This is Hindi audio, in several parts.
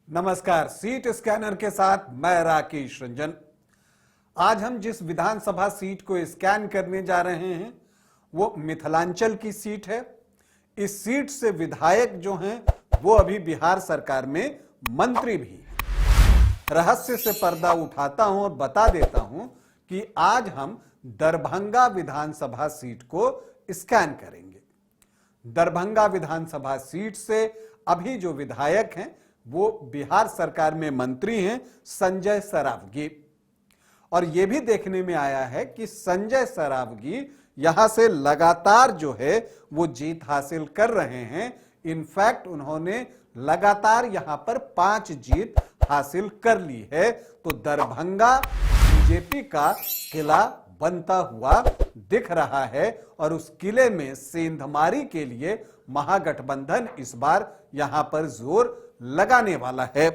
नमस्कार, सीट स्कैनर के साथ मैं राकेश रंजन। आज हम जिस विधानसभा सीट को स्कैन करने जा रहे हैं वो मिथिलांचल की सीट है। इस सीट से विधायक जो हैं वो अभी बिहार सरकार में मंत्री भी हैं। रहस्य से पर्दा उठाता हूं और बता देता हूं कि आज हम दरभंगा विधानसभा सीट को स्कैन करेंगे। दरभंगा विधानसभा सीट से अभी जो विधायक हैं वो बिहार सरकार में मंत्री हैं संजय सरावगी। और यह भी देखने में आया है कि संजय सरावगी यहां से लगातार जो है वो जीत हासिल कर रहे हैं। इनफैक्ट उन्होंने लगातार यहां पर 5 जीत हासिल कर ली है। तो दरभंगा बीजेपी का किला बनता हुआ दिख रहा है और उस किले में सेंधमारी के लिए महागठबंधन इस बार यहां पर जोर लगाने वाला है।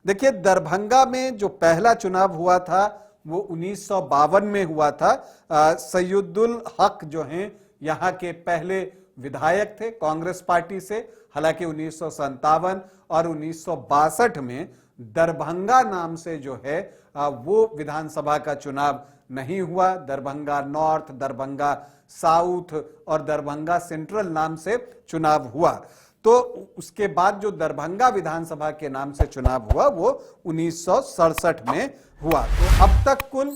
देखिए, दरभंगा में जो पहला चुनाव हुआ था वो 1952 में हुआ था। सैयदुल हक जो हैं यहां के पहले विधायक थे कांग्रेस पार्टी से। हालांकि 1957 और 1962 में दरभंगा नाम से जो है वो विधानसभा का चुनाव नहीं हुआ। दरभंगा नॉर्थ, दरभंगा साउथ और दरभंगा सेंट्रल नाम से चुनाव हुआ। तो उसके बाद जो दरभंगा विधानसभा के नाम से चुनाव हुआ वो 1967 में हुआ। तो अब तक कुल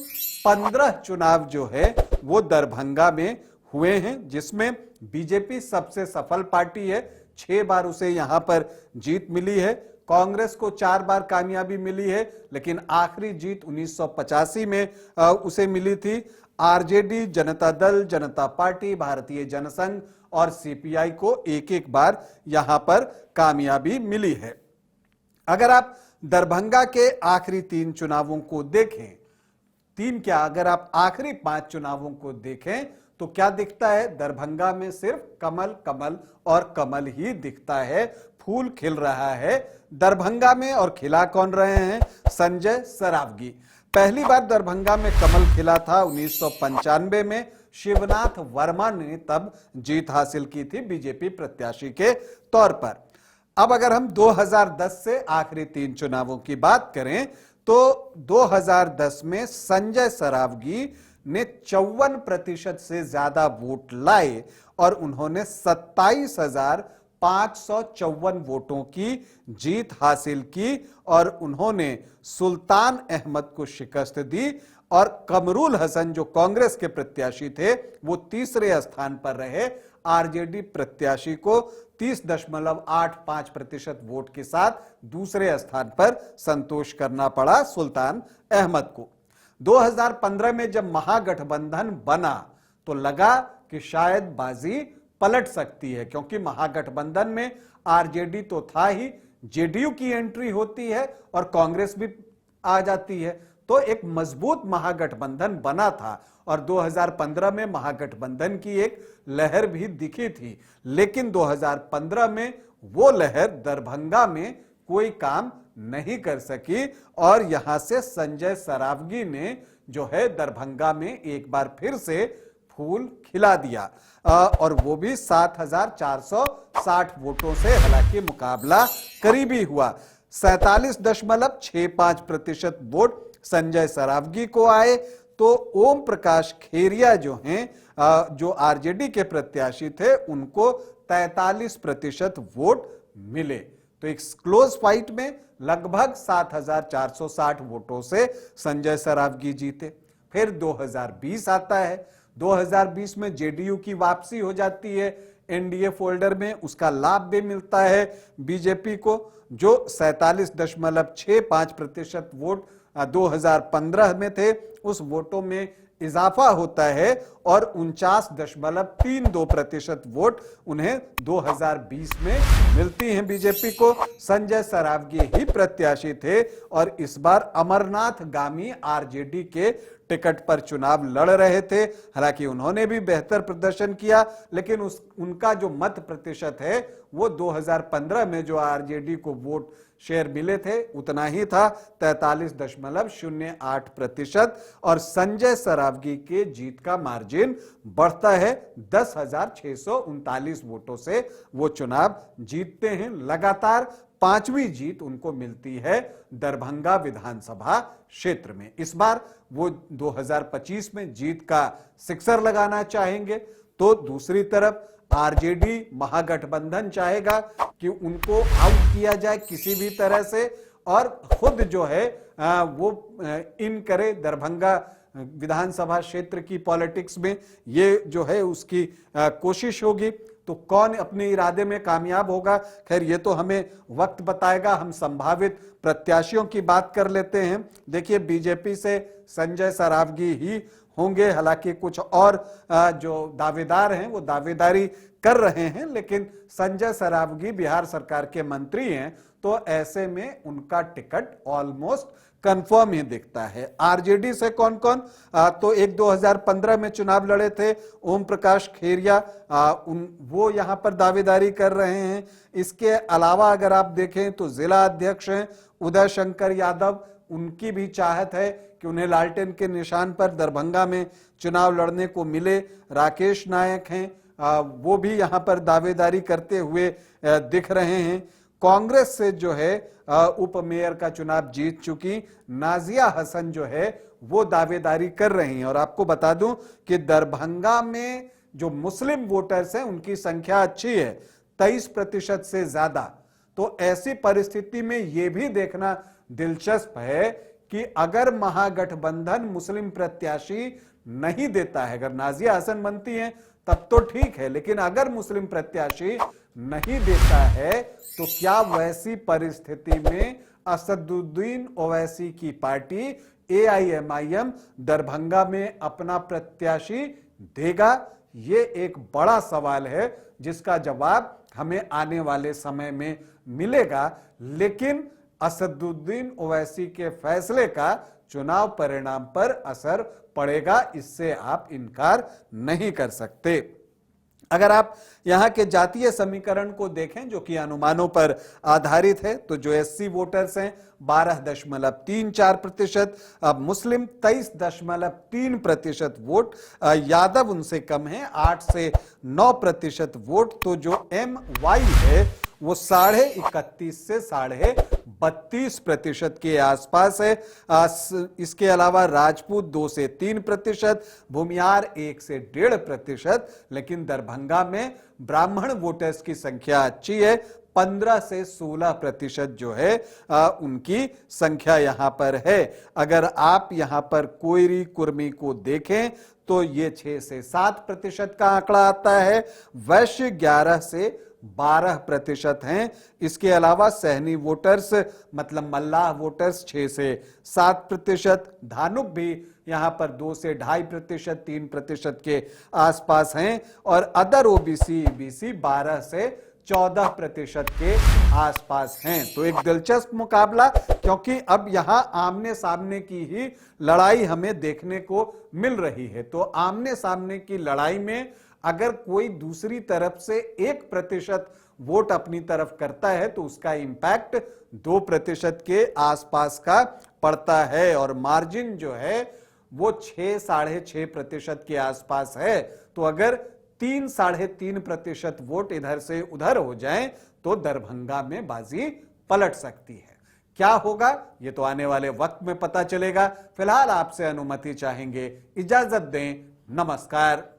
15 चुनाव जो है वो दरभंगा में हुए हैं, जिसमें बीजेपी सबसे सफल पार्टी है। 6 बार उसे यहां पर जीत मिली है। कांग्रेस को 4 बार कामयाबी मिली है, लेकिन आखिरी जीत 1985 में उसे मिली थी। आरजेडी, जनता दल, जनता पार्टी, भारतीय जनसंघ और सीपीआई को एक बार यहां पर कामयाबी मिली है। अगर आप दरभंगा के आखिरी 3 चुनावों को देखें, 3 क्या, अगर आप आखिरी 5 चुनावों को देखें तो क्या दिखता है? दरभंगा में सिर्फ कमल कमल और कमल ही दिखता है। फूल खिल रहा है दरभंगा में। और खिला कौन रहे हैं? संजय सरावगी। पहली बार दरभंगा में कमल खिला था 1995 में। शिवनाथ वर्मा ने तब जीत हासिल की थी बीजेपी प्रत्याशी के तौर पर। अब अगर हम 2010 से आखिरी 3 चुनावों की बात करें तो 2010 में संजय सरावगी ने 54% से ज्यादा वोट लाए और उन्होंने 27,554 वोटों की जीत हासिल की और उन्होंने सुल्तान अहमद को शिकस्त दी। और कमरुल हसन जो कांग्रेस के प्रत्याशी थे वो तीसरे स्थान पर रहे। आरजेडी प्रत्याशी को 30.85% वोट के साथ दूसरे स्थान पर संतोष करना पड़ा सुल्तान अहमद को। 2015 में जब महागठबंधन बना तो लगा कि शायद बाजी पलट सकती है, क्योंकि महागठबंधन में आरजेडी तो था ही, जेडीयू की एंट्री होती है और कांग्रेस भी आ जाती है। तो एक मजबूत महागठबंधन बना था और 2015 में महागठबंधन की एक लहर भी दिखी थी। लेकिन 2015 में वो लहर दरभंगा में कोई काम नहीं कर सकी और यहां से संजय सरावगी ने जो है दरभंगा में एक बार फिर से फूल खिला दिया और वो भी 7,460 वोटों से। हालांकि मुकाबला करीबी हुआ। 47.65% वोट संजय सरावगी को आए। तो ओम प्रकाश खेरिया जो हैं, जो आरजेडी के प्रत्याशी थे, उनको 43% वोट मिले। तो एक क्लोज फाइट में लगभग 7,460 वोटों से संजय सरावगी जीते। फिर 2020 आता है। 2020 में जेडीयू की वापसी हो जाती है एनडीए फोल्डर में। उसका लाभ भी मिलता है बीजेपी को, जो 47.65% वोट 2015 में थे, उस वोटों में इजाफा होता है और 49.32% वोट उन्हें 2020 में मिलती हैं बीजेपी को। संजय सरावगी ही प्रत्याशी थे और इस बार अमरनाथ गामी आरजेडी के टिकट पर चुनाव लड़ रहे थे। हालांकि उन्होंने भी बेहतर प्रदर्शन किया, लेकिन उनका जो मत प्रतिशत है वो 2015 में जो आरजेडी को वोट शेयर मिले थे उतना ही था, 43.08%। और संजय सरावगी के जीत का मार्जिन बढ़ता है 10,639 वोटों से। वो चुनाव जीतते हैं। लगातार 5वीं जीत उनको मिलती है दरभंगा विधानसभा क्षेत्र में। इस बार वो 2025 में जीत का सिक्सर लगाना चाहेंगे, तो दूसरी तरफ आरजेडी महागठबंधन चाहेगा कि उनको आउट किया जाए किसी भी तरह से और खुद जो है वो इन करे दरभंगा विधानसभा क्षेत्र की पॉलिटिक्स में, ये जो है उसकी कोशिश होगी। तो कौन अपने इरादे में कामयाब होगा, खैर ये तो हमें वक्त बताएगा। हम संभावित प्रत्याशियों की बात कर लेते हैं। देखिए, बीजेपी से संजय सरावगी ही होंगे, हालांकि कुछ और जो दावेदार हैं वो दावेदारी कर रहे हैं, लेकिन संजय सरावगी बिहार सरकार के मंत्री हैं, तो ऐसे में उनका टिकट ऑलमोस्ट कंफर्म ही दिखता है। आरजेडी से कौन कौन, तो एक 2015 में चुनाव लड़े थे ओम प्रकाश खेरिया, वो यहां पर दावेदारी कर रहे हैं। इसके अलावा अगर आप देखें तो जिला अध्यक्ष हैं उदय शंकर यादव, उनकी भी चाहत है कि उन्हें लालटेन के निशान पर दरभंगा में चुनाव लड़ने को मिले। राकेश नायक हैं, वो भी यहां पर दावेदारी करते हुए दिख रहे हैं। कांग्रेस से जो है उप मेयर का चुनाव जीत चुकी नाजिया हसन जो है वो दावेदारी कर रही हैं। और आपको बता दूं कि दरभंगा में जो मुस्लिम वोटर्स हैं उनकी संख्या अच्छी है, 23% से ज्यादा। तो ऐसी परिस्थिति में यह भी देखना दिलचस्प है कि अगर महागठबंधन मुस्लिम प्रत्याशी नहीं देता है, अगर नाजिया हसन बनती हैं तब तो ठीक है, लेकिन अगर मुस्लिम प्रत्याशी नहीं देता है तो क्या वैसी परिस्थिति में असदुद्दीन ओवैसी की पार्टी एआईएमआईएम दरभंगा में अपना प्रत्याशी देगा? ये एक बड़ा सवाल है जिसका जवाब हमें आने वाले समय में मिलेगा। लेकिन असदुद्दीन ओवैसी के फैसले का चुनाव परिणाम पर असर पड़ेगा, इससे आप इनकार नहीं कर सकते। अगर आप यहां के जातीय समीकरण को देखें जो कि अनुमानों पर आधारित है, तो जो एससी वोटर्स हैं 12.34%, अब मुस्लिम 23.3% वोट, यादव उनसे कम है 8 से 9% वोट, तो जो MY है वो 31.5 से 32.5% के आसपास है। इसके अलावा राजपूत 2 से 3%, भूमियार 1 से 1.5%, लेकिन दरभंगा में ब्राह्मण वोटर्स की संख्या अच्छी है, 15 से 16% जो है उनकी संख्या यहां पर है। अगर आप यहां पर कोयरी कुर्मी को देखें तो ये 6 से 7% का आंकड़ा आता है, वैश्य 11 से 12% हैं। इसके अलावा सहनी वोटर्स मतलब मल्लाह वोटर्स 6 से 7%, धानुक भी यहां पर 2 से 2.5%, 3% के आसपास हैं, और अदर ओबीसी ईबीसी 12 से 14% के आसपास हैं। तो एक दिलचस्प मुकाबला, क्योंकि अब यहां आमने सामने की ही लड़ाई हमें देखने को मिल रही है। तो आमने सामने की लड़ाई में अगर कोई दूसरी तरफ से 1% वोट अपनी तरफ करता है तो उसका इंपैक्ट 2% के आसपास का पड़ता है, और मार्जिन जो है वो 6-6.5% के आसपास है। तो अगर 3-3.5% वोट इधर से उधर हो जाएं तो दरभंगा में बाजी पलट सकती है। क्या होगा ये तो आने वाले वक्त में पता चलेगा। फिलहाल आपसे अनुमति चाहेंगे, इजाजत दें, नमस्कार।